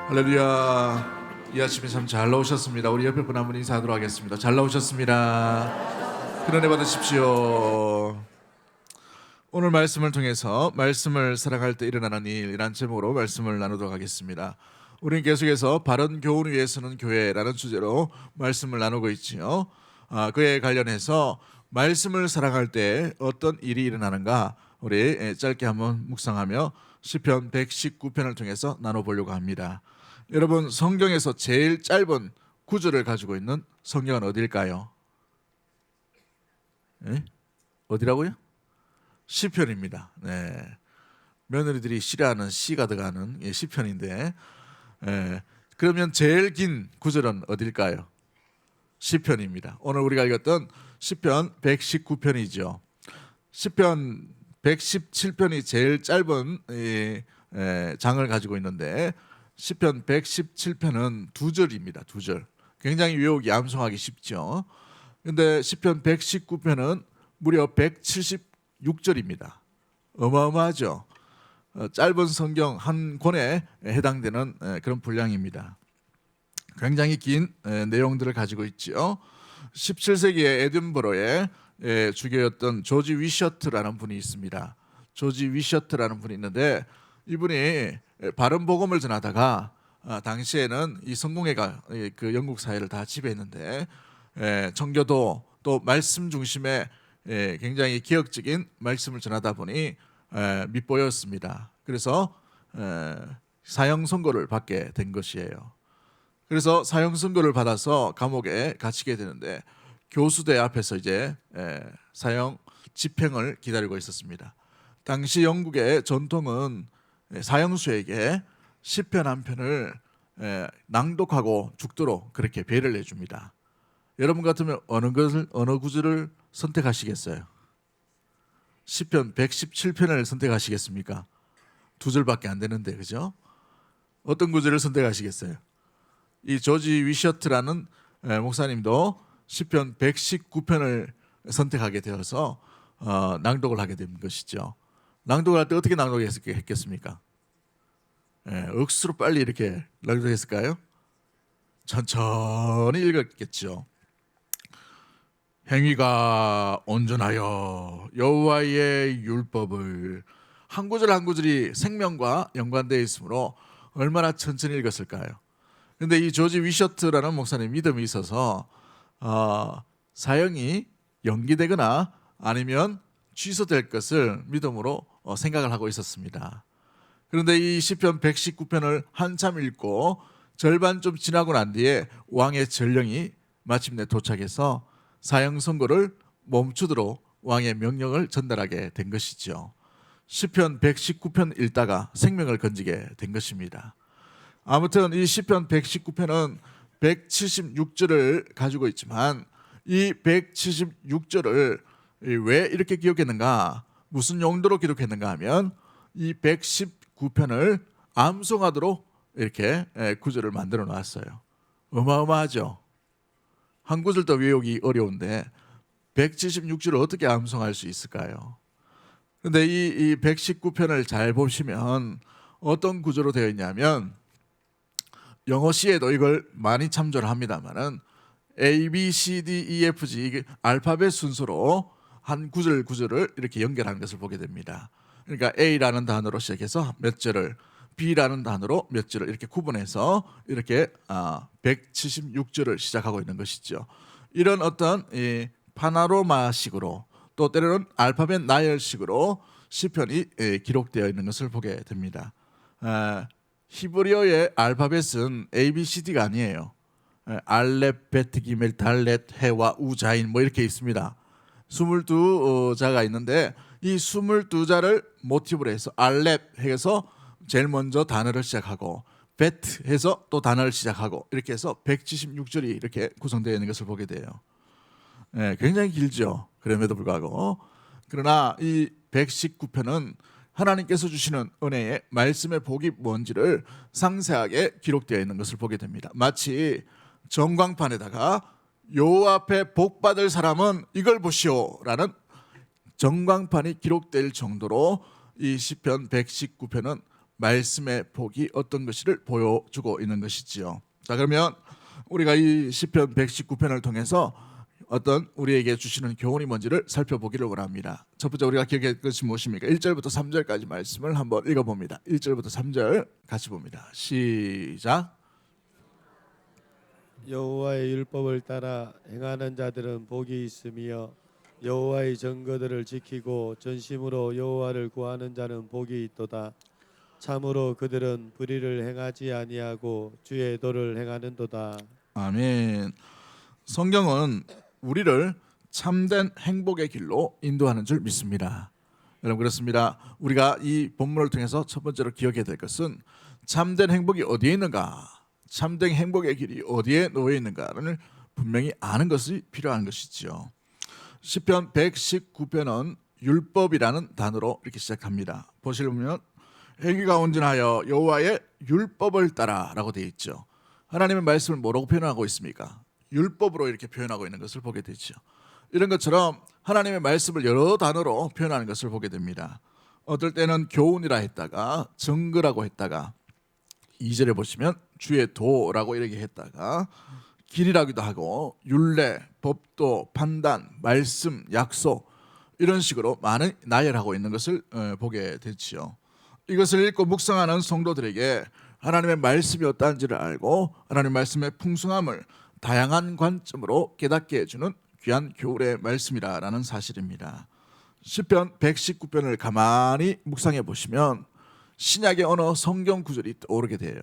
할렐루야. 이 아침에 참 잘 나오셨습니다. 우리 옆에 분 한 분 인사하도록 하겠습니다. 잘 나오셨습니다. 큰 은혜 받으십시오. 오늘 말씀을 통해서 말씀을 사랑할 때 일어나는 일이란 제목으로 말씀을 나누도록 하겠습니다. 우리는 계속해서 바른 교훈 위에 서는 교회라는 주제로 말씀을 나누고 있지요. 그에 관련해서 말씀을 사랑할 때 어떤 일이 일어나는가 우리 짧게 한번 묵상하며 시편 119편을 통해서 나눠보려고 합니다. 여러분, 성경에서 제일 짧은 구절을 가지고 있는 성경은 어딜까요? 어디라고요? 시편입니다. 네. 며느리들이 싫어하는 시가 들어가는 시편인데, 그러면 제일 긴 구절은 어딜까요? 시편입니다. 오늘 우리가 읽었던 시편 119편이죠. 시편 117편이 제일 짧은 장을 가지고 있는데 시편 117편은 두 절입니다. 두 절. 굉장히 외우기 암송하기 쉽죠. 그런데 시편 119편은 무려 176절입니다. 어마어마하죠. 짧은 성경 한 권에 해당되는 그런 분량입니다. 굉장히 긴 내용들을 가지고 있죠. 17세기에 에든버러에 주교였던 조지 위셔트라는 분이 있습니다. 조지 위셔트라는 분이 있는데 이분이 바른 복음을 전하다가 당시에는 이 성공회가 그 영국 사회를 다 지배했는데 청교도 또 말씀 중심의 굉장히 개혁적인 말씀을 전하다 보니 밉보였습니다. 그래서 사형 선고를 받게 된 것이에요. 그래서 사형 선고를 받아서 감옥에 갇히게 되는데 교수대 앞에서 이제 사형 집행을 기다리고 있었습니다. 당시 영국의 전통은 사형수에게 시편 한 편을 낭독하고 죽도록 그렇게 배려를 해줍니다. 여러분 같으면 어느 구절을 선택하시겠어요? 시편 117편을 선택하시겠습니까? 두 절밖에 안 되는데, 그죠? 어떤 구절을 선택하시겠어요? 이 조지 위셔트라는 목사님도 시편 119편을 선택하게 되어서 낭독을 하게 된 것이죠. 낭독을 할 때 어떻게 낭독했겠습니까? 억수로 빨리 이렇게 낭독했을까요? 천천히 읽었겠죠. 행위가 온전하여 여호와의 율법을, 한 구절 한 구절이 생명과 연관되어 있으므로 얼마나 천천히 읽었을까요? 그런데 이 조지 위셔트라는 목사님 믿음이 있어서 사형이 연기되거나 아니면 취소될 것을 믿음으로 생각을 하고 있었습니다. 그런데 이 시편 119편을 한참 읽고 절반 좀 지나고 난 뒤에 왕의 전령이 마침내 도착해서 사형 선고를 멈추도록 왕의 명령을 전달하게 된 것이죠. 시편 119편 읽다가 생명을 건지게 된 것입니다. 아무튼 이 시편 119편은 176절을 가지고 있지만 이 176절을 왜 이렇게 기록했는가, 무슨 용도로 기록했는가 하면 이 119편을 암송하도록 이렇게 구절을 만들어 놨어요. 어마어마하죠. 한 구절 더 외우기 어려운데 176절을 어떻게 암송할 수 있을까요? 그런데 이 119편을 잘 보시면 어떤 구조로 되어 있냐면, 영어 시에도 이걸 많이 참조를 합니다만은 A, B, C, D, E, F, G 이게 알파벳 순서로 한 구절을 이렇게 연결하는 것을 보게 됩니다. 그러니까 A라는 단어로 시작해서 몇 절을, B라는 단어로 몇 절을 이렇게 구분해서 이렇게 176절을 시작하고 있는 것이죠. 이런 어떤 파나로마식으로 또 때로는 알파벳 나열식으로 시편이 기록되어 있는 것을 보게 됩니다. 히브리어의 알파벳은 A, B, C, D가 아니에요. 알렙, 베트, 기멜, 달렛, 해와 우자인 뭐 이렇게 있습니다. 22자가 있는데 이 22자를 모티브로 해서 알렙 해서 제일 먼저 단어를 시작하고 베트 해서 또 단어를 시작하고 이렇게 해서 176절이 이렇게 구성되어 있는 것을 보게 돼요. 굉장히 길죠. 그럼에도 불구하고. 그러나 이 119편은 하나님께서 주시는 은혜의 말씀의 복이 뭔지를 상세하게 기록되어 있는 것을 보게 됩니다. 마치 전광판에다가 요 앞에 복 받을 사람은 이걸 보시오라는 전광판이 기록될 정도로 이 시편 119편은 말씀의 복이 어떤 것을 보여주고 있는 것이지요. 자, 그러면 우리가 이 시편 119편을 통해서 어떤 우리에게 주시는 교훈이 뭔지를 살펴보기를 원합니다. 첫 번째 우리가 기억할 것이 무엇입니까? 1절부터 3절까지 말씀을 한번 읽어봅니다. 1절부터 3절 같이 봅니다. 시작. 여호와의 율법을 따라 행하는 자들은 복이 있으며 여호와의 증거들을 지키고 전심으로 여호와를 구하는 자는 복이 있도다. 참으로 그들은 불의를 행하지 아니하고 주의 도를 행하는도다. 아멘. 성경은 우리를 참된 행복의 길로 인도하는 줄 믿습니다. 여러분, 그렇습니다. 우리가 이 본문을 통해서 첫 번째로 기억해야 될 것은 참된 행복이 어디에 있는가, 참된 행복의 길이 어디에 놓여 있는가를 분명히 아는 것이 필요한 것이지요. 시편 119편은 율법이라는 단어로 이렇게 시작합니다. 보시면 행위가 온전하여 여호와의 율법을 따라라고 되어 있죠. 하나님의 말씀을 뭐라고 표현하고 있습니까? 율법으로 이렇게 표현하고 있는 것을 보게 되죠. 이런 것처럼 하나님의 말씀을 여러 단어로 표현하는 것을 보게 됩니다. 어떨 때는 교훈이라 했다가 증거라고 했다가 2절에 보시면 주의 도라고 이렇게 했다가 길이라기도 하고 율례, 법도, 판단, 말씀, 약속 이런 식으로 많은 나열하고 있는 것을 보게 되지요. 이것을 읽고 묵상하는 성도들에게 하나님의 말씀이 어떠한지를 알고 하나님의 말씀의 풍성함을 다양한 관점으로 깨닫게 해주는 귀한 교훈의 말씀이라는 사실입니다. 시편 119편을 가만히 묵상해 보시면 신약의 어느 성경 구절이 떠오르게 돼요.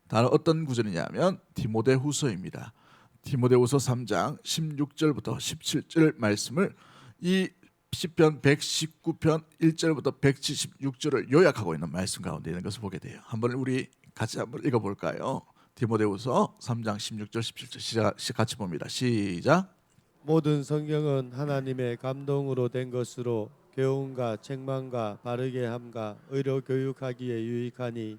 다른 어떤 구절이냐면 디모데후서입니다. 디모데후서 3장 16절부터 17절 말씀을 이 시편 119편 1절부터 176절을 요약하고 있는 말씀 가운데 있는 것을 보게 돼요. 한번 우리 같이 한번 읽어볼까요? 디모데후서 3장 16절 17절 같이 봅니다. 시작. 모든 성경은 하나님의 감동으로 된 것으로 교훈과 책망과 바르게 함과 의로 교육하기에 유익하니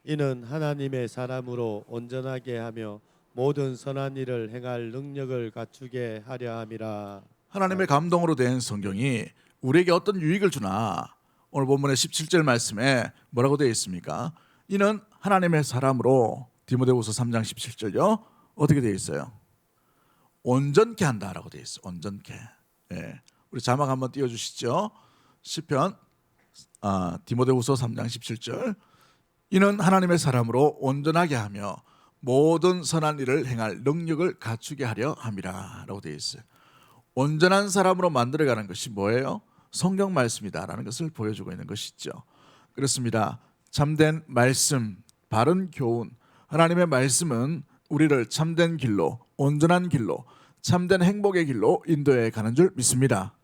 이는 하나님의 사람으로 온전하게 하며 모든 선한 일을 행할 능력을 갖추게 하려 함이라. 하나님의 감동으로 된 성경이 우리에게 어떤 유익을 주나? 오늘 본문의 17절 말씀에 뭐라고 되어 있습니까? 이는 하나님의 사람으로 디모데후서 3장 17절요. 어떻게 되어 있어요? 온전케 한다라고 되어 있어요. 온전케. 예. 우리 자막 한번 띄워주시죠. 시편 디모데후서 3장 17절. 이는 하나님의 사람으로 온전하게 하며 모든 선한 일을 행할 능력을 갖추게 하려 함이라라고 되어 있어요. 온전한 사람으로 만들어가는 것이 뭐예요? 성경 말씀이다라는 것을 보여주고 있는 것이죠. 그렇습니다. 참된 말씀, 바른 교훈, 하나님의 말씀은 우리를 참된 길로, 온전한 길로, 참된 행복의 길로 인도해 가는 줄 믿습니다.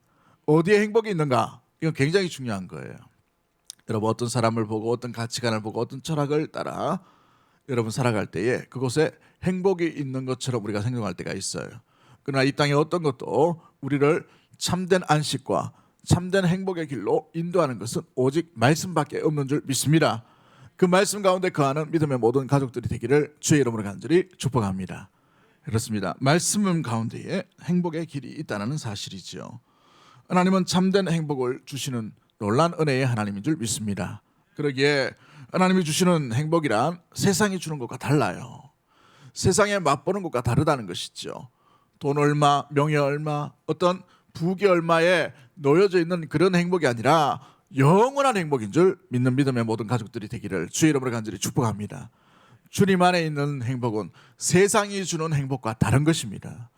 어디에 행복이 있는가? 이건 굉장히 중요한 거예요. 여러분, 어떤 사람을 보고 어떤 가치관을 보고 어떤 철학을 따라 여러분 살아갈 때에 그곳에 행복이 있는 것처럼 우리가 생각할 때가 있어요. 그러나 이 땅의 어떤 것도 우리를 참된 안식과 참된 행복의 길로 인도하는 것은 오직 말씀밖에 없는 줄 믿습니다. 그 말씀 가운데 거하는 믿음의 모든 가족들이 되기를 주의 이름으로 간절히 축복합니다. 그렇습니다. 말씀 가운데에 행복의 길이 있다는 사실이죠. 하나님은 참된 행복을 주시는 놀라운 은혜의 하나님인 줄 믿습니다. 그러기에 하나님이 주시는 행복이란 세상이 주는 것과 달라요. 세상에 맛보는 것과 다르다는 것이죠. 돈 얼마, 명예 얼마, 어떤 부귀 얼마에 놓여져 있는 그런 행복이 아니라 영원한 행복인 줄 믿는 믿음의 모든 가족들이 되기를 주의 이름으로 간절히 축복합니다. 주님 안에 있는 행복은 세상이 주는 행복과 다른 것입니다.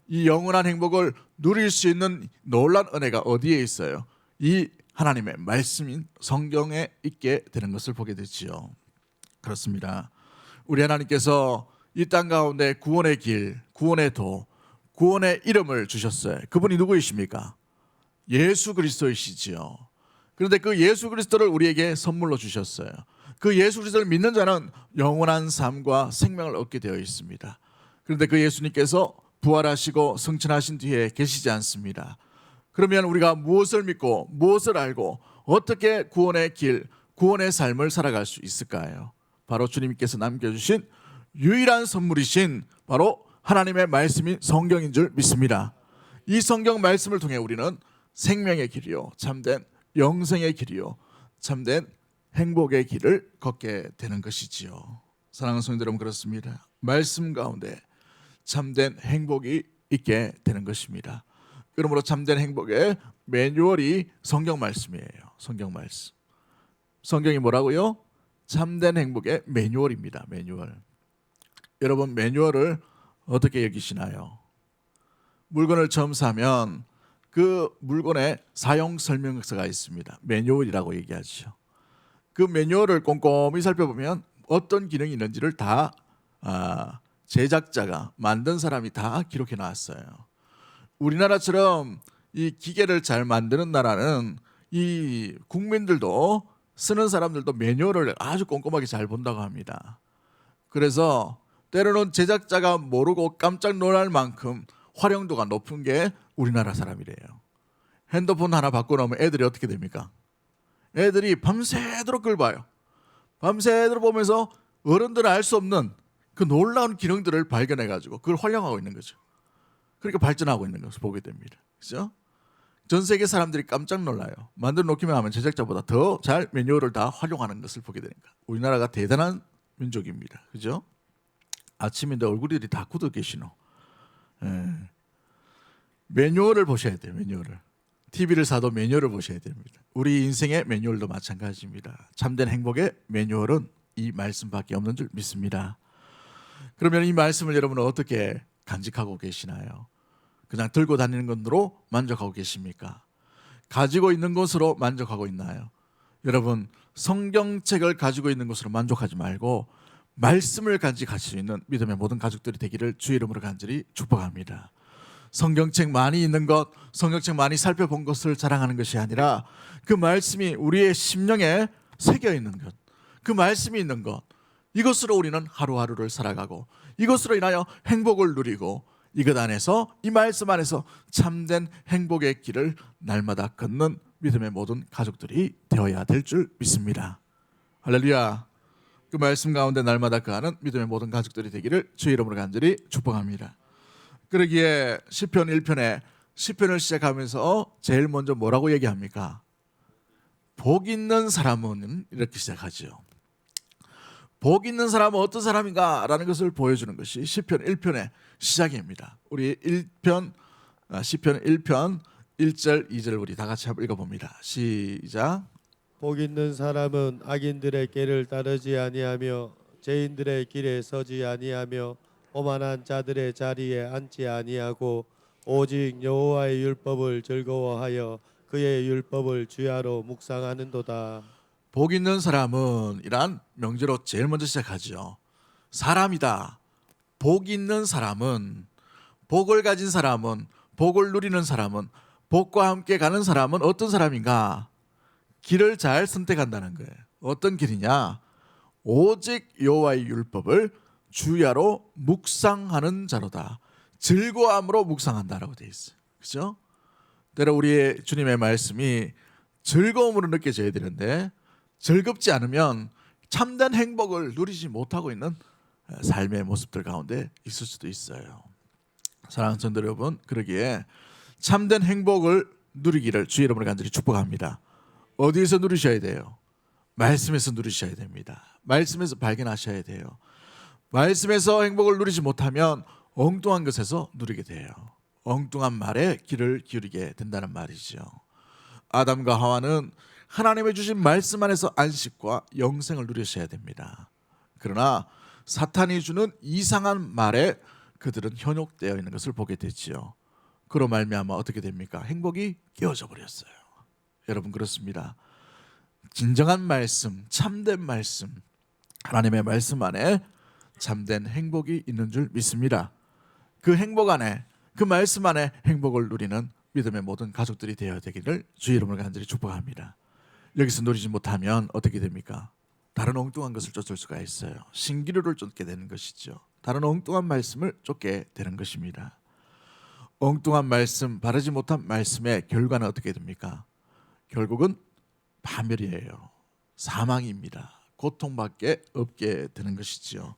이 영원한 행복을 누릴 수 있는 놀라운 은혜가 어디에 있어요? 이 하나님의 말씀인 성경에 있게 되는 것을 보게 되지요. 그렇습니다. 우리 하나님께서 이 땅 가운데 구원의 길, 구원의 도, 구원의 이름을 주셨어요. 그분이 누구이십니까? 예수 그리스도이시지요. 그런데 그 예수 그리스도를 우리에게 선물로 주셨어요. 그 예수 그리스도를 믿는 자는 영원한 삶과 생명을 얻게 되어 있습니다. 그런데 그 예수님께서 부활하시고 승천하신 뒤에 계시지 않습니다. 그러면 우리가 무엇을 믿고 무엇을 알고 어떻게 구원의 길, 구원의 삶을 살아갈 수 있을까요? 바로 주님께서 남겨주신 유일한 선물이신 바로 하나님의 말씀인 성경인 줄 믿습니다. 이 성경 말씀을 통해 우리는 생명의 길이요, 참된 영생의 길이요, 참된 행복의 길을 걷게 되는 것이지요. 사랑하는 성도 여러분, 그렇습니다. 말씀 가운데 참된 행복이 있게 되는 것입니다. 그러므로 참된 행복의 매뉴얼이 성경 말씀이에요. 성경 말씀. 성경이 뭐라고요? 참된 행복의 매뉴얼입니다. 매뉴얼. 여러분, 매뉴얼을 어떻게 여기시나요? 물건을 처음 사면 그 물건에 사용 설명서가 있습니다. 매뉴얼이라고 얘기하죠. 그 매뉴얼을 꼼꼼히 살펴보면 어떤 기능이 있는지를 다 제작자가, 만든 사람이 다 기록해 놨어요. 우리나라처럼 이 기계를 잘 만드는 나라는 이 국민들도, 쓰는 사람들도 매뉴얼을 아주 꼼꼼하게 잘 본다고 합니다. 그래서 때로는 제작자가 모르고 깜짝 놀랄 만큼 활용도가 높은 게 우리나라 사람이래요. 핸드폰 하나 바꿔놓으면 애들이 어떻게 됩니까? 애들이 밤새도록 그걸 봐요. 밤새도록 보면서 어른들은 알 수 없는 그 놀라운 기능들을 발견해가지고 그걸 활용하고 있는 거죠. 그러니까 발전하고 있는 것을 보게 됩니다. 그죠? 전 세계 사람들이 깜짝 놀라요. 만들어 놓기만 하면 제작자보다 더 잘 매뉴얼을 다 활용하는 것을 보게 되니까. 우리나라가 대단한 민족입니다. 그죠? 아침인데 얼굴들이 다 굳어 계시노. 매뉴얼을 보셔야 돼요. 매뉴얼을. TV를 사도 매뉴얼을 보셔야 됩니다. 우리 인생의 매뉴얼도 마찬가지입니다. 참된 행복의 매뉴얼은 이 말씀밖에 없는 줄 믿습니다. 그러면 이 말씀을 여러분은 어떻게 간직하고 계시나요? 그냥 들고 다니는 것으로 만족하고 계십니까? 가지고 있는 것으로 만족하고 있나요? 여러분, 성경책을 가지고 있는 것으로 만족하지 말고 말씀을 간직할 수 있는 믿음의 모든 가족들이 되기를 주의 이름으로 간절히 축복합니다. 성경책 많이 있는 것, 성경책 많이 살펴본 것을 자랑하는 것이 아니라 그 말씀이 우리의 심령에 새겨 있는 것, 그 말씀이 있는 것, 이것으로 우리는 하루하루를 살아가고 이것으로 인하여 행복을 누리고 이것 안에서, 이 말씀 안에서 참된 행복의 길을 날마다 걷는 믿음의 모든 가족들이 되어야 될 줄 믿습니다. 할렐루야. 그 말씀 가운데 날마다 거하는 믿음의 모든 가족들이 되기를 주의 이름으로 간절히 축복합니다. 그러기에 시편 1편에 시편을 시작하면서 제일 먼저 뭐라고 얘기합니까? 복 있는 사람은, 이렇게 시작하죠. 복 있는 사람은 어떤 사람인가 라는 것을 보여주는 것이 시편 1편의 시작입니다. 우리 1편, 시편 1편 1절 2절 우리 다 같이 한번 읽어봅니다. 시작. 복 있는 사람은 악인들의 길을 따르지 아니하며 죄인들의 길에 서지 아니하며 오만한 자들의 자리에 앉지 아니하고 오직 여호와의 율법을 즐거워하여 그의 율법을 주야로 묵상하는도다. 복 있는 사람은 이란 명제로 제일 먼저 시작하죠. 사람이다. 복 있는 사람은, 복을 가진 사람은, 복을 누리는 사람은, 복과 함께 가는 사람은 어떤 사람인가? 길을 잘 선택한다는 거예요. 어떤 길이냐? 오직 여호와의 율법을 주야로 묵상하는 자로다. 즐거움으로 묵상한다라고 되어 있어요. 그렇죠? 때로 우리의 주님의 말씀이 즐거움으로 느껴져야 되는데 즐겁지 않으면 참된 행복을 누리지 못하고 있는 삶의 모습들 가운데 있을 수도 있어요. 사랑하는 성도 여러분, 그러기에 참된 행복을 누리기를 주의 이름으로 간절히 축복합니다. 어디에서 누리셔야 돼요? 말씀에서 누리셔야 됩니다. 말씀에서 발견하셔야 돼요. 말씀에서 행복을 누리지 못하면 엉뚱한 것에서 누리게 돼요. 엉뚱한 말에 귀를 기울이게 된다는 말이죠. 아담과 하와는 하나님의 주신 말씀 안에서 안식과 영생을 누리셔야 됩니다. 그러나 사탄이 주는 이상한 말에 그들은 현혹되어 있는 것을 보게 되지요. 그로 말미암아 어떻게 됩니까? 행복이 깨어져 버렸어요. 여러분, 그렇습니다. 진정한 말씀, 참된 말씀, 하나님의 말씀 안에 참된 행복이 있는 줄 믿습니다. 그 행복 안에, 그 말씀 안에 행복을 누리는 믿음의 모든 가족들이 되어야 되기를 주의 이름으로 간절히 축복합니다. 여기서 누리지 못하면 어떻게 됩니까? 다른 엉뚱한 것을 쫓을 수가 있어요. 신기루를 쫓게 되는 것이죠. 다른 엉뚱한 말씀을 쫓게 되는 것입니다. 엉뚱한 말씀, 바르지 못한 말씀의 결과는 어떻게 됩니까? 결국은 파멸이에요. 사망입니다. 고통밖에 없게 되는 것이죠.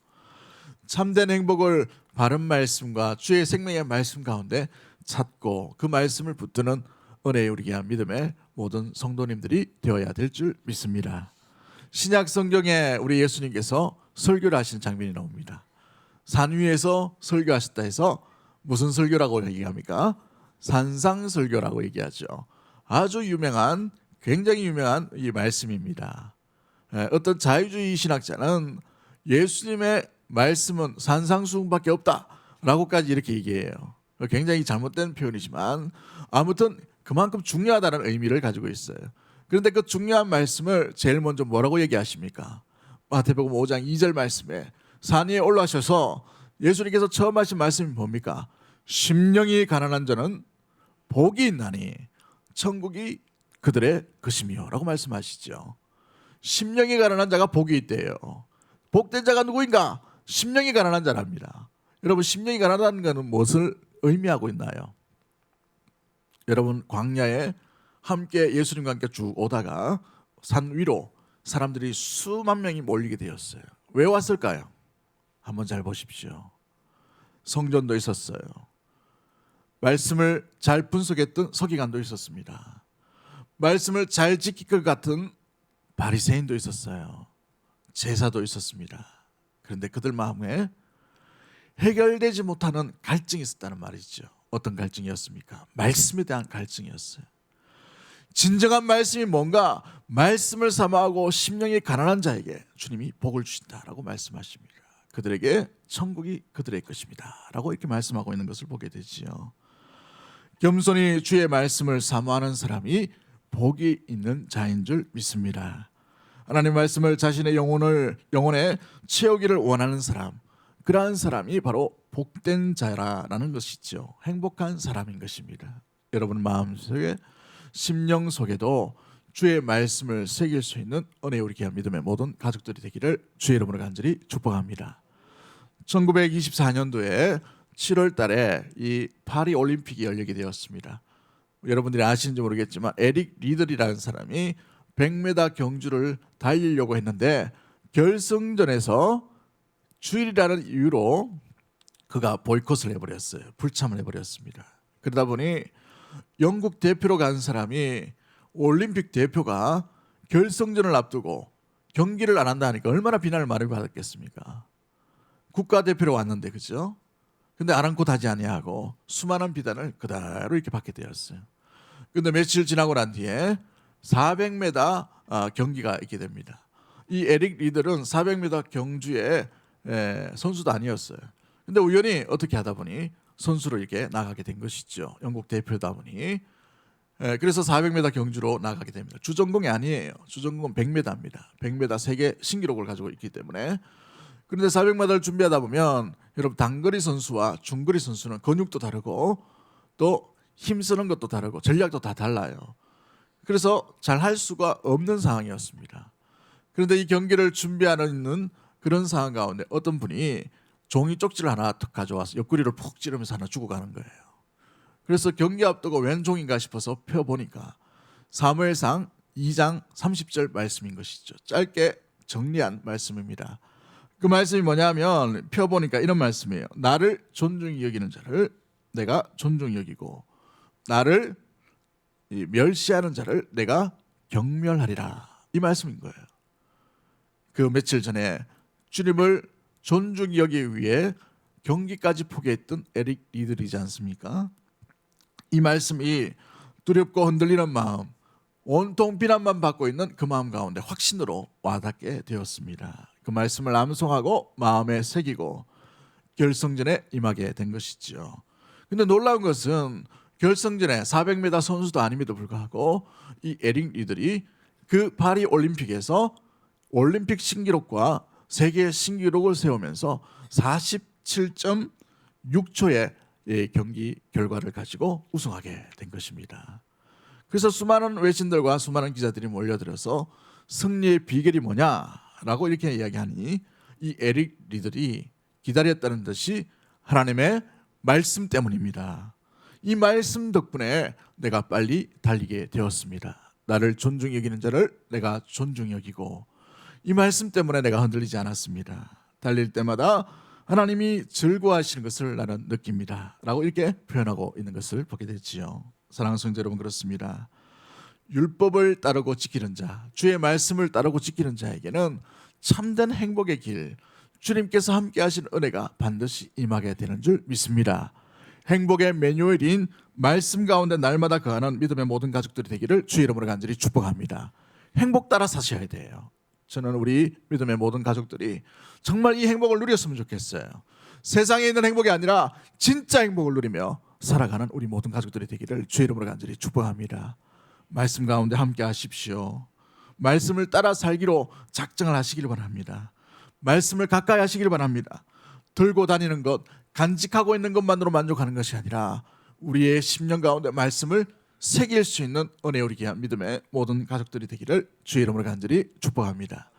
참된 행복을 바른 말씀과 주의 생명의 말씀 가운데 찾고 그 말씀을 붙드는 은혜의 우리 귀한 믿음의 모든 성도님들이 되어야 될 줄 믿습니다. 신약 성경에 우리 예수님께서 설교를 하시는 장면이 나옵니다. 산 위에서 설교하셨다 해서 무슨 설교라고 얘기합니까? 산상설교라고 얘기하죠. 아주 유명한, 굉장히 유명한 이 말씀입니다. 어떤 자유주의 신학자는 예수님의 말씀은 산상수훈밖에 없다라고까지 이렇게 얘기해요. 굉장히 잘못된 표현이지만 아무튼 그만큼 중요하다는 의미를 가지고 있어요. 그런데 그 중요한 말씀을 제일 먼저 뭐라고 얘기하십니까? 마태복음 5장 2절 말씀에 산 위에 올라오셔서 예수님께서 처음 하신 말씀이 뭡니까? 심령이 가난한 자는 복이 있나니 천국이 그들의 것이며 라고 말씀하시죠. 심령이 가난한 자가 복이 있대요. 복된 자가 누구인가? 심령이 가난한 자랍니다. 여러분, 심령이 가난하다는 것은 무엇을 의미하고 있나요? 여러분, 광야에 함께 예수님과 함께 쭉 오다가 산 위로 사람들이 수만 명이 몰리게 되었어요. 왜 왔을까요? 한번 잘 보십시오. 성전도 있었어요. 말씀을 잘 분석했던 서기관도 있었습니다. 말씀을 잘 지킬 것 같은 바리새인도 있었어요. 제사도 있었습니다. 그런데 그들 마음에 해결되지 못하는 갈증이 있었다는 말이죠. 어떤 갈증이었습니까? 말씀에 대한 갈증이었어요. 진정한 말씀이 뭔가? 말씀을 사모하고 심령이 가난한 자에게 주님이 복을 주신다라고 말씀하십니다. 그들에게 천국이 그들의 것입니다 라고 이렇게 말씀하고 있는 것을 보게 되지요. 겸손히 주의 말씀을 사모하는 사람이 복이 있는 자인 줄 믿습니다. 하나님 말씀을 자신의 영혼에 채우기를 원하는 사람, 그러한 사람이 바로 복된 자라는 것이죠. 행복한 사람인 것입니다. 여러분 마음속에, 심령 속에도 주의 말씀을 새길 수 있는 은혜의 우리 귀한 믿음의 모든 가족들이 되기를 주의 이름으로 간절히 축복합니다. 1924년도에 7월 달에 이 파리 올림픽이 열리게 되었습니다. 여러분들이 아시는지 모르겠지만 에릭 리들이라는 사람이 100m 경주를 달리려고 했는데 결승전에서 주일이라는 이유로 그가 보이콧을 해버렸어요. 불참을 해버렸습니다. 그러다 보니 영국 대표로 간 사람이 올림픽 대표가 결승전을 앞두고 경기를 안 한다 하니까 얼마나 비난을 많이 받았겠습니까? 국가대표로 왔는데, 그죠? 근데 아랑곳하지 아니하고 수많은 비난을 그대로 이렇게 받게 되었어요. 근데 며칠 지나고 난 뒤에 400m 경기가 있게 됩니다. 이 에릭 리들은 400m 경주의 선수도 아니었어요. 근데 우연히 어떻게 하다 보니 선수로 이렇게 나가게 된 것이죠. 영국 대표다 보니. 그래서 400m 경주로 나가게 됩니다. 주전공이 아니에요. 주전공은 100m입니다. 100m 세계 신기록을 가지고 있기 때문에. 그런데 400m를 준비하다 보면 여러분, 단거리 선수와 중거리 선수는 근육도 다르고 또 힘쓰는 것도 다르고 전략도 다 달라요. 그래서 잘 할 수가 없는 상황이었습니다. 그런데 이 경기를 준비하는 그런 상황 가운데 어떤 분이 종이 쪽지를 하나 툭 가져와서 옆구리를 푹 찌르면서 하나 주고 가는 거예요. 그래서 경기 앞두고 웬 종인가 싶어서 펴보니까 사무엘상 2장 30절 말씀인 것이죠. 짧게 정리한 말씀입니다. 그 말씀이 뭐냐면 펴보니까 이런 말씀이에요. 나를 존중히 여기는 자를 내가 존중히 여기고 나를 멸시하는 자를 내가 경멸하리라, 이 말씀인 거예요. 그 며칠 전에 주님을 존중히 여기기 위해 경기까지 포기했던 에릭 리들이지 않습니까? 이 말씀이 두렵고 흔들리는 마음, 온통 비난만 받고 있는 그 마음 가운데 확신으로 와닿게 되었습니다. 그 말씀을 암송하고 마음에 새기고 결승전에 임하게 된 것이죠. 근데 놀라운 것은 결승전에 400m 선수도 아님에도 불구하고 이 에릭 리들이 그 파리 올림픽에서 올림픽 신기록과 세계 신기록을 세우면서 47.6초의 경기 결과를 가지고 우승하게 된 것입니다. 그래서 수많은 외신들과 수많은 기자들이 몰려들어서 승리의 비결이 뭐냐라고 이렇게 이야기하니 이 에릭 리들이 기다렸다는 듯이 하나님의 말씀 때문입니다. 이 말씀 덕분에 내가 빨리 달리게 되었습니다. 나를 존중히 여기는 자를 내가 존중히 여기고 이 말씀 때문에 내가 흔들리지 않았습니다. 달릴 때마다 하나님이 즐거워하시는 것을 나는 느낍니다 라고 이렇게 표현하고 있는 것을 보게 되지요. 사랑하는 성도 여러분, 그렇습니다. 율법을 따르고 지키는 자, 주의 말씀을 따르고 지키는 자에게는 참된 행복의 길, 주님께서 함께 하신 은혜가 반드시 임하게 되는 줄 믿습니다. 행복의 매뉴얼인 말씀 가운데 날마다 거하는 믿음의 모든 가족들이 되기를 주의 이름으로 간절히 축복합니다. 행복 따라 사셔야 돼요. 저는 우리 믿음의 모든 가족들이 정말 이 행복을 누렸으면 좋겠어요. 세상에 있는 행복이 아니라 진짜 행복을 누리며 살아가는 우리 모든 가족들이 되기를 주의 이름으로 간절히 축복합니다. 말씀 가운데 함께 하십시오. 말씀을 따라 살기로 작정을 하시길 바랍니다. 말씀을 가까이 하시길 바랍니다. 들고 다니는 것, 간직하고 있는 것만으로 만족하는 것이 아니라 우리의 심령 가운데 말씀을 새길 수 있는 은혜 우리 귀한 믿음의 모든 가족들이 되기를 주의 이름으로 간절히 축복합니다.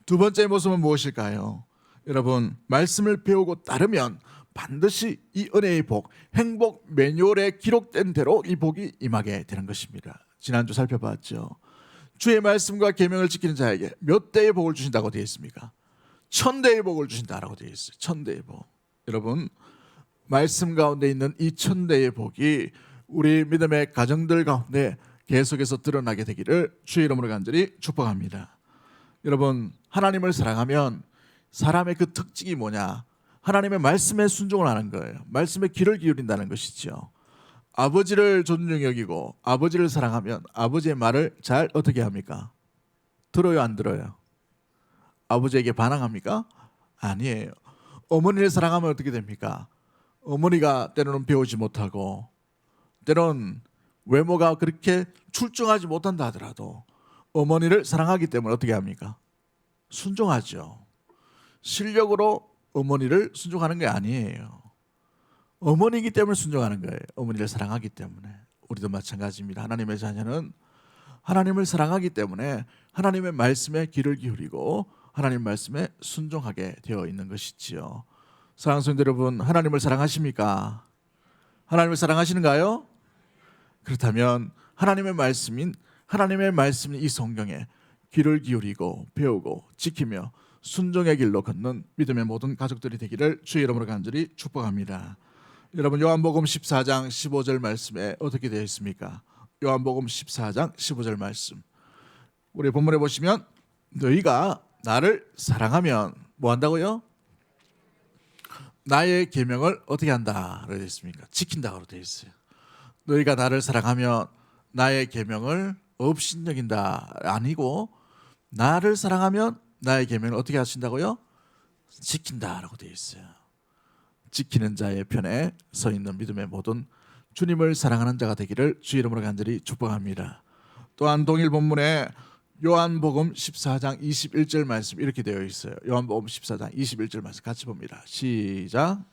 두 번째 모습은 무엇일까요? 여러분, 말씀을 배우고 따르면 반드시 이 은혜의 복, 행복 매뉴얼에 기록된 대로 이 복이 임하게 되는 것입니다. 지난주 살펴봤죠. 주의 말씀과 계명을 지키는 자에게 몇 대의 복을 주신다고 되어 있습니까? 1000대의 복을 주신다라고 되어 있어요. 1000대의 복. 여러분, 말씀 가운데 있는 이 1000대의 복이 우리 믿음의 가정들 가운데 계속해서 드러나게 되기를 주의 이름으로 간절히 축복합니다. 여러분, 하나님을 사랑하면 사람의 그 특징이 뭐냐? 하나님의 말씀에 순종을 하는 거예요. 말씀에 귀를 기울인다는 것이죠. 아버지를 존중히 여기고 아버지를 사랑하면 아버지의 말을 잘 어떻게 합니까? 들어요, 안 들어요? 아버지에게 반항합니까? 아니에요. 어머니를 사랑하면 어떻게 됩니까? 어머니가 때로는 배우지 못하고 때로는 외모가 그렇게 출중하지 못한다 하더라도 어머니를 사랑하기 때문에 어떻게 합니까? 순종하죠. 실력으로 어머니를 순종하는 게 아니에요. 어머니이기 때문에 순종하는 거예요. 어머니를 사랑하기 때문에. 우리도 마찬가지입니다. 하나님의 자녀는 하나님을 사랑하기 때문에 하나님의 말씀에 귀를 기울이고 하나님 말씀에 순종하게 되어 있는 것이지요. 사랑하는 성도 여러분, 하나님을 사랑하십니까? 하나님을 사랑하시는가요? 그렇다면 하나님의 말씀인 이 성경에 귀를 기울이고 배우고 지키며 순종의 길로 걷는 믿음의 모든 가족들이 되기를 주의 이름으로 간절히 축복합니다. 여러분, 요한복음 14장 15절 말씀에 어떻게 되어 있습니까? 요한복음 14장 15절 말씀, 우리 본문에 보시면 너희가 나를 사랑하면 뭐 한다고요? 나의 계명을 어떻게 한다라고 되어 있습니까? 지킨다고 되어 있어요. 너희가 나를 사랑하면 나의 계명을 업신여긴다 아니고 나를 사랑하면 나의 계명을 어떻게 하신다고요? 지킨다라고 되어 있어요. 지키는 자의 편에 서 있는 믿음의 모든 주님을 사랑하는 자가 되기를 주의 이름으로 간절히 축복합니다. 또한 동일 본문에 요한복음 14장 21절 말씀 이렇게 되어 있어요. 요한복음 14장 21절 말씀 같이 봅니다. 시작.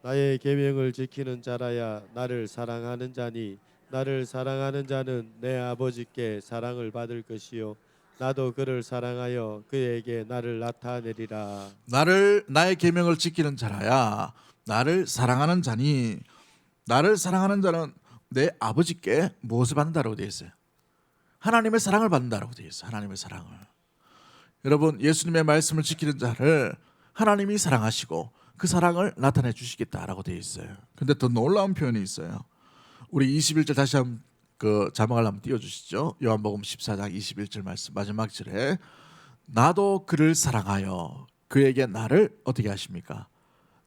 나의 계명을 지키는 자라야 나를 사랑하는 자니 나를 사랑하는 자는 내 아버지께 사랑을 받을 것이요 나도 그를 사랑하여 그에게 나를 나타내리라. 나의 계명을 지키는 자라야 나를 사랑하는 자니 나를 사랑하는 자는 내 아버지께 무엇을 받는다라고 되어 있어요? 하나님의 사랑을 받는다라고 되어 있어요. 하나님의 사랑을. 여러분, 예수님의 말씀을 지키는 자를 하나님이 사랑하시고 그 사랑을 나타내 주시겠다라고 되어 있어요. 근데 더 놀라운 표현이 있어요. 우리 21절 다시 한번 그 자막을 한번 띄워주시죠. 요한복음 14장 21절 말씀 마지막 절에 나도 그를 사랑하여 그에게 나를 어떻게 하십니까?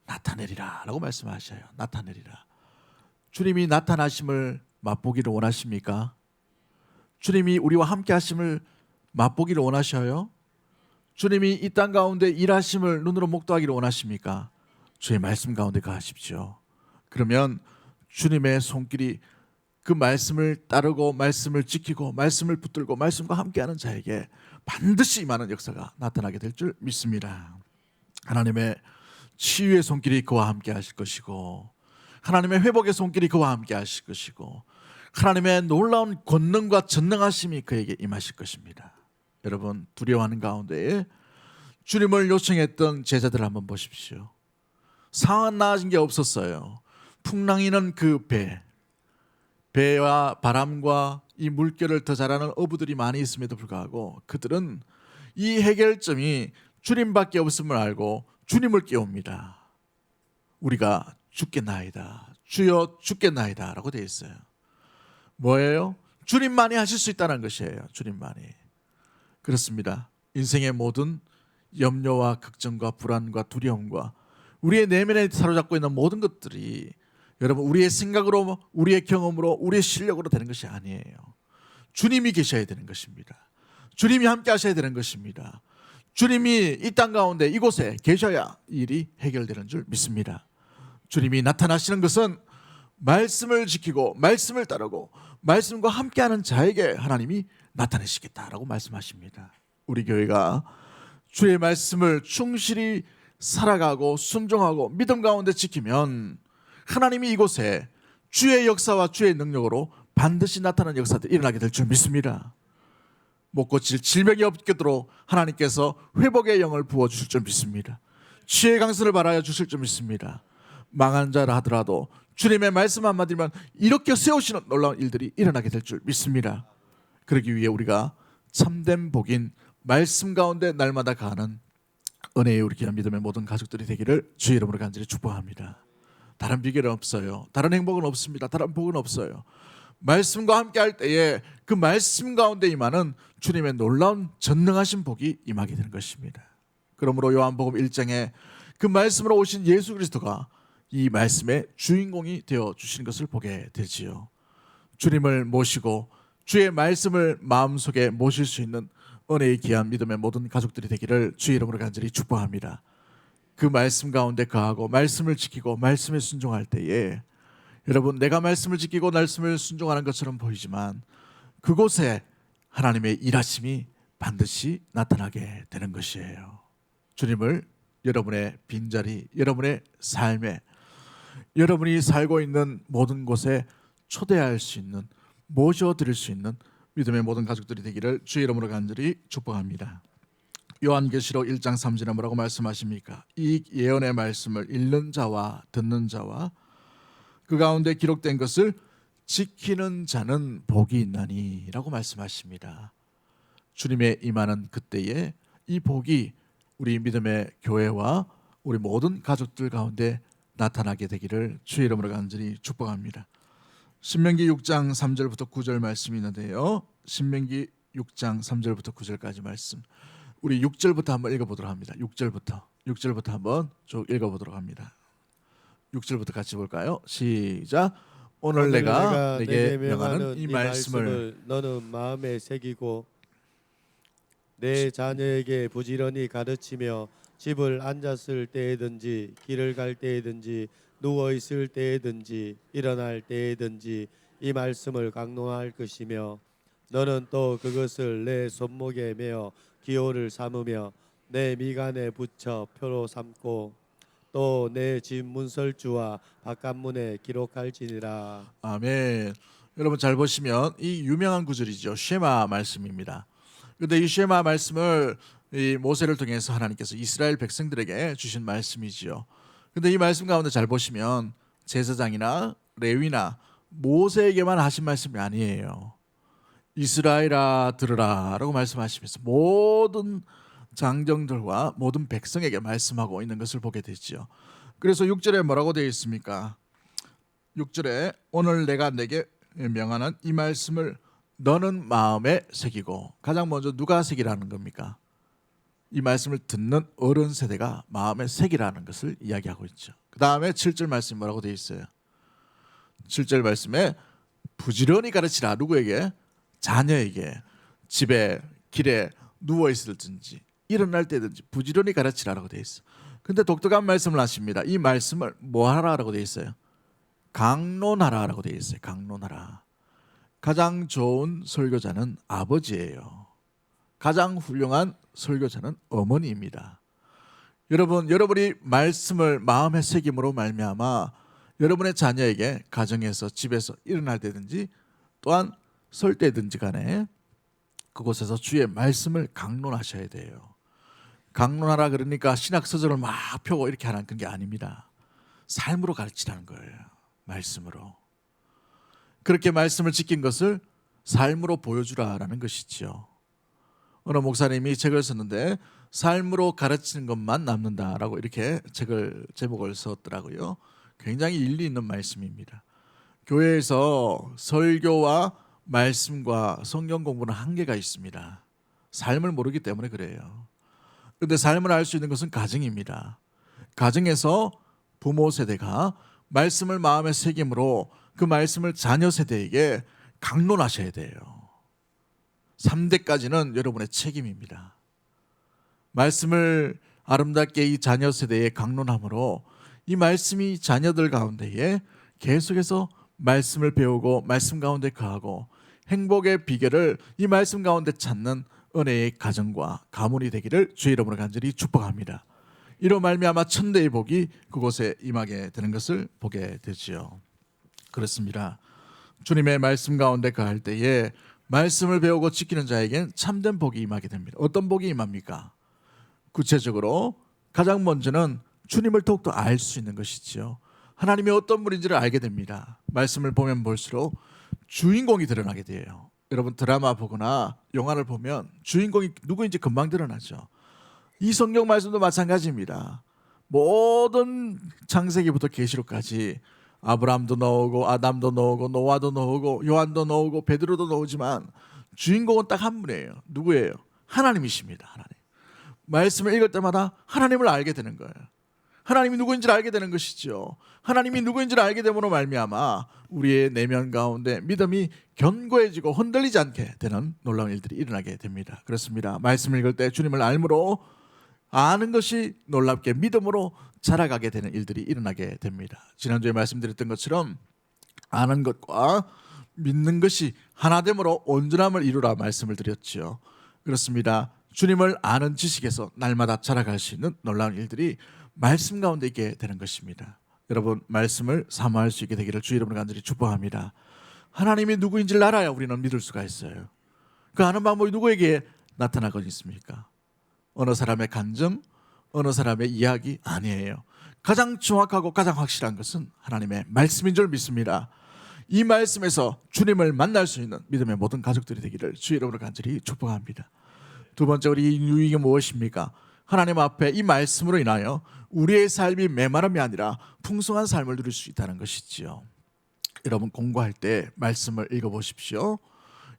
나타내리라 라고 말씀하셔요. 나타내리라. 주님이 나타나심을 맛보기를 원하십니까? 주님이 우리와 함께 하심을 맛보기를 원하셔요? 주님이 이 땅 가운데 일하심을 눈으로 목도하기를 원하십니까? 주의 말씀 가운데 가십시오. 그러면 주님의 손길이 그 말씀을 따르고 말씀을 지키고 말씀을 붙들고 말씀과 함께하는 자에게 반드시 임하는 역사가 나타나게 될 줄 믿습니다. 하나님의 치유의 손길이 그와 함께 하실 것이고 하나님의 회복의 손길이 그와 함께 하실 것이고 하나님의 놀라운 권능과 전능하심이 그에게 임하실 것입니다. 여러분, 두려워하는 가운데에 주님을 요청했던 제자들을 한번 보십시오. 상황 나아진 게 없었어요. 풍랑이는 그 배와 바람과 이 물결을 더 잘하는 어부들이 많이 있음에도 불구하고 그들은 이 해결점이 주님밖에 없음을 알고 주님을 깨웁니다. 우리가 죽겠나이다. 주여 죽겠나이다 라고 되어 있어요. 뭐예요? 주님만이 하실 수 있다는 것이에요. 주님만이. 그렇습니다. 인생의 모든 염려와 걱정과 불안과 두려움과 우리의 내면에 사로잡고 있는 모든 것들이 여러분 우리의 생각으로, 우리의 경험으로, 우리의 실력으로 되는 것이 아니에요. 주님이 계셔야 되는 것입니다. 주님이 함께 하셔야 되는 것입니다. 주님이 이 땅 가운데 이곳에 계셔야 일이 해결되는 줄 믿습니다. 주님이 나타나시는 것은 말씀을 지키고 말씀을 따르고 말씀과 함께하는 자에게 하나님이 나타내시겠다라고 말씀하십니다. 우리 교회가 주의 말씀을 충실히 살아가고 순종하고 믿음 가운데 지키면 하나님이 이곳에 주의 역사와 주의 능력으로 반드시 나타나는 역사들이 일어나게 될 줄 믿습니다. 못 고칠 질병이 없겠도록 하나님께서 회복의 영을 부어주실 줄 믿습니다. 지혜의 강선을 발하여 주실 줄 믿습니다. 망한 자라 하더라도 주님의 말씀 한마디면 이렇게 세우시는 놀라운 일들이 일어나게 될 줄 믿습니다. 그러기 위해 우리가 참된 복인 말씀 가운데 날마다 가는 은혜의 우리 귀한 믿음의 모든 가족들이 되기를 주의 이름으로 간절히 축복합니다. 다른 비결은 없어요. 다른 행복은 없습니다. 다른 복은 없어요. 말씀과 함께 할 때에 그 말씀 가운데 임하는 주님의 놀라운 전능하신 복이 임하게 되는 것입니다. 그러므로 요한복음 1장에 그 말씀으로 오신 예수 그리스도가 이 말씀의 주인공이 되어 주시는 것을 보게 되지요. 주님을 모시고 주의 말씀을 마음속에 모실 수 있는 은혜의 귀한 믿음의 모든 가족들이 되기를 주의 이름으로 간절히 축복합니다. 그 말씀 가운데 거하고 말씀을 지키고 말씀에 순종할 때에 여러분 내가 말씀을 지키고 말씀을 순종하는 것처럼 보이지만 그곳에 하나님의 일하심이 반드시 나타나게 되는 것이에요. 주님을 여러분의 빈자리, 여러분의 삶에, 여러분이 살고 있는 모든 곳에 초대할 수 있는, 모셔드릴 수 있는 믿음의 모든 가족들이 되기를 주의 이름으로 간절히 축복합니다. 요한계시록 1장 3절에 뭐라고 말씀하십니까? 이 예언의 말씀을 읽는 자와 듣는 자와 그 가운데 기록된 것을 지키는 자는 복이 있나니 라고 말씀하십니다. 주님의 임하는 그때에 이 복이 우리 믿음의 교회와 우리 모든 가족들 가운데 나타나게 되기를 주의 이름으로 간절히 축복합니다. 신명기 6장 3절부터 9절 말씀이 있는데요. 신명기 6장 3절부터 9절까지 말씀. 우리 6절부터 한번 읽어보도록 합니다. 6절부터 한번 쭉 읽어보도록 합니다. 6절부터 같이 볼까요? 시작. 오늘 내가 내게 명하는 이 말씀을 너는 마음에 새기고 내 자녀에게 부지런히 가르치며 집을 앉았을 때에든지 길을 갈 때에든지 누워 있을 때에든지 일어날 때에든지 이 말씀을 강론할 것이며 너는 또 그것을 내 손목에 메어 기호를 삼으며 내 미간에 붙여 표로 삼고 또 내 집 문설주와 바깥문에 기록할지니라. 아멘. 여러분 잘 보시면 이 유명한 구절이죠. 쉐마 말씀입니다. 그런데 이 쉐마 말씀을 이 모세를 통해서 하나님께서 이스라엘 백성들에게 주신 말씀이지요. 그런데 이 말씀 가운데 잘 보시면 제사장이나 레위나 모세에게만 하신 말씀이 아니에요. 이스라엘아 들으라 라고 말씀하시면서 모든 장정들과 모든 백성에게 말씀하고 있는 것을 보게 되지요. 그래서 6절에 뭐라고 되어 있습니까? 6절에 오늘 내가 내게 명하는 이 말씀을 너는 마음에 새기고, 가장 먼저 누가 새기라는 겁니까? 이 말씀을 듣는 어른 세대가 마음에 새기라는 것을 이야기하고 있죠. 그 다음에 7절 말씀이 뭐라고 되어 있어요? 7절 말씀에 부지런히 가르치라. 누구에게? 자녀에게. 집에 길에 누워 있을든지 일어날 때든지 부지런히 가르치라라고 되어 있어요. 근데 독특한 말씀을 하십니다. 이 말씀을 뭐 하라라고 되어 있어요? 강론하라라고 되어 있어요. 강론하라. 가장 좋은 설교자는 아버지예요. 가장 훌륭한 설교자는 어머니입니다. 여러분이 말씀을 마음에 새김으로 말미암아 여러분의 자녀에게 가정에서 집에서 일어날 때든지 또한 설 때든지 간에 그곳에서 주의 말씀을 강론하셔야 돼요. 강론하라 그러니까 신학 서적을 막 펴고 이렇게 하는 게 아닙니다. 삶으로 가르치라는 거예요. 말씀으로. 그렇게 말씀을 지킨 것을 삶으로 보여주라라는 것이지요. 어느 목사님이 책을 썼는데 삶으로 가르치는 것만 남는다라고 이렇게 제목을 썼더라고요. 굉장히 일리 있는 말씀입니다. 교회에서 설교와 말씀과 성경 공부는 한계가 있습니다. 삶을 모르기 때문에 그래요. 그런데 삶을 알 수 있는 것은 가정입니다. 가정에서 부모 세대가 말씀을 마음에 새김으로 그 말씀을 자녀 세대에게 강론하셔야 돼요. 3대까지는 여러분의 책임입니다. 말씀을 아름답게 이 자녀 세대에 강론함으로 이 말씀이 자녀들 가운데에 계속해서 말씀을 배우고 말씀 가운데 거하고 행복의 비결을 이 말씀 가운데 찾는 은혜의 가정과 가문이 되기를 주의 이름으로 간절히 축복합니다. 이로 말미암아 천대의 복이 그곳에 임하게 되는 것을 보게 되지요. 그렇습니다. 주님의 말씀 가운데 거할 때에 말씀을 배우고 지키는 자에겐 참된 복이 임하게 됩니다. 어떤 복이 임합니까? 구체적으로 가장 먼저는 주님을 더욱더 알 수 있는 것이지요. 하나님이 어떤 분인지를 알게 됩니다. 말씀을 보면 볼수록 주인공이 드러나게 돼요. 여러분 드라마 보거나 영화를 보면 주인공이 누구인지 금방 드러나죠. 이 성경 말씀도 마찬가지입니다. 모든 창세기부터 계시록까지 아브라함도 나오고 아담도 나오고 노아도 나오고 요한도 나오고 베드로도 나오지만 주인공은 딱 한 분이에요. 누구예요? 하나님이십니다. 하나님. 말씀을 읽을 때마다 하나님을 알게 되는 거예요. 하나님이 누구인지를 알게 되는 것이죠. 하나님이 누구인지를 알게 됨으로 말미암아 우리의 내면 가운데 믿음이 견고해지고 흔들리지 않게 되는 놀라운 일들이 일어나게 됩니다. 그렇습니다. 말씀 읽을 때 주님을 알므로 아는 것이 놀랍게 믿음으로 자라가게 되는 일들이 일어나게 됩니다. 지난주에 말씀드렸던 것처럼 아는 것과 믿는 것이 하나됨으로 온전함을 이루라 말씀을 드렸지요. 그렇습니다. 주님을 아는 지식에서 날마다 자라갈 수 있는 놀라운 일들이 말씀 가운데 있게 되는 것입니다. 여러분 말씀을 사모할 수 있게 되기를 주의 이름으로 간절히 축복합니다. 하나님이 누구인지를 알아야 우리는 믿을 수가 있어요. 그 아는 방법이 누구에게 나타나고 있습니까? 어느 사람의 감정, 어느 사람의 이야기 아니에요. 가장 정확하고 가장 확실한 것은 하나님의 말씀인 줄 믿습니다. 이 말씀에서 주님을 만날 수 있는 믿음의 모든 가족들이 되기를 주의 이름으로 간절히 축복합니다. 두 번째 우리 유익이 무엇입니까? 하나님 앞에 이 말씀으로 인하여 우리의 삶이 메마름이 아니라 풍성한 삶을 누릴 수 있다는 것이지요. 여러분 공부할 때 말씀을 읽어보십시오.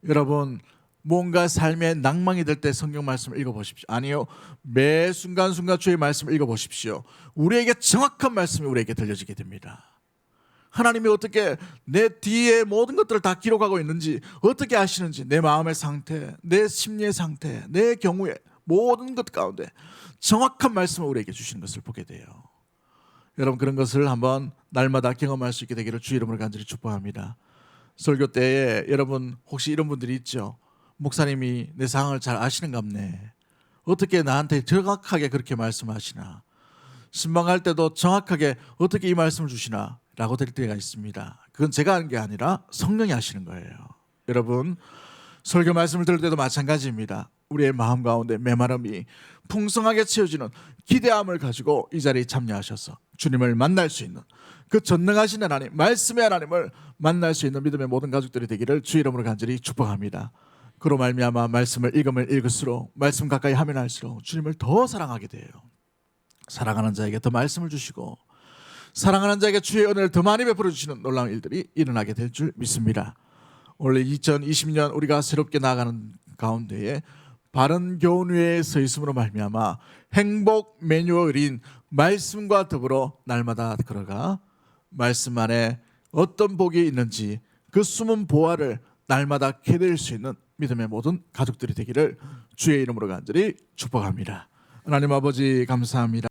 여러분 뭔가 삶의 낭망이 될 때 성경 말씀을 읽어보십시오. 아니요, 매 순간순간 주의 말씀을 읽어보십시오. 우리에게 정확한 말씀이 우리에게 들려지게 됩니다. 하나님이 어떻게 내 뒤에 모든 것들을 다 기록하고 있는지 어떻게 아시는지 내 마음의 상태, 내 심리의 상태, 내 경우에 모든 것 가운데 정확한 말씀을 우리에게 주시는 것을 보게 돼요. 여러분 그런 것을 한번 날마다 경험할 수 있게 되기를 주의 이름으로 간절히 축복합니다. 설교 때에 여러분 혹시 이런 분들이 있죠. 목사님이 내 상황을 잘 아시는갑네. 어떻게 나한테 정확하게 그렇게 말씀하시나. 신방할 때도 정확하게 어떻게 이 말씀을 주시나 라고 될 때가 있습니다. 그건 제가 하는 게 아니라 성령이 하시는 거예요. 여러분 설교 말씀을 들을 때도 마찬가지입니다. 우리의 마음 가운데 메마름이 풍성하게 채워지는 기대함을 가지고 이 자리에 참여하셔서 주님을 만날 수 있는 그 전능하신 하나님, 말씀의 하나님을 만날 수 있는 믿음의 모든 가족들이 되기를 주의 이름으로 간절히 축복합니다. 그로 말미암아 말씀을 읽으면 읽을수록 말씀 가까이 하면 할수록 주님을 더 사랑하게 돼요. 사랑하는 자에게 더 말씀을 주시고 사랑하는 자에게 주의 은혜를 더 많이 베풀어 주시는 놀라운 일들이 일어나게 될 줄 믿습니다. 원래 2020년 우리가 새롭게 나아가는 가운데에 바른 교훈 위에 서 있음으로 말미암아 행복 매뉴얼인 말씀과 더불어 날마다 걸어가 말씀 안에 어떤 복이 있는지 그 숨은 보화를 날마다 캐낼 수 있는 믿음의 모든 가족들이 되기를 주의 이름으로 간절히 축복합니다. 하나님 아버지 감사합니다.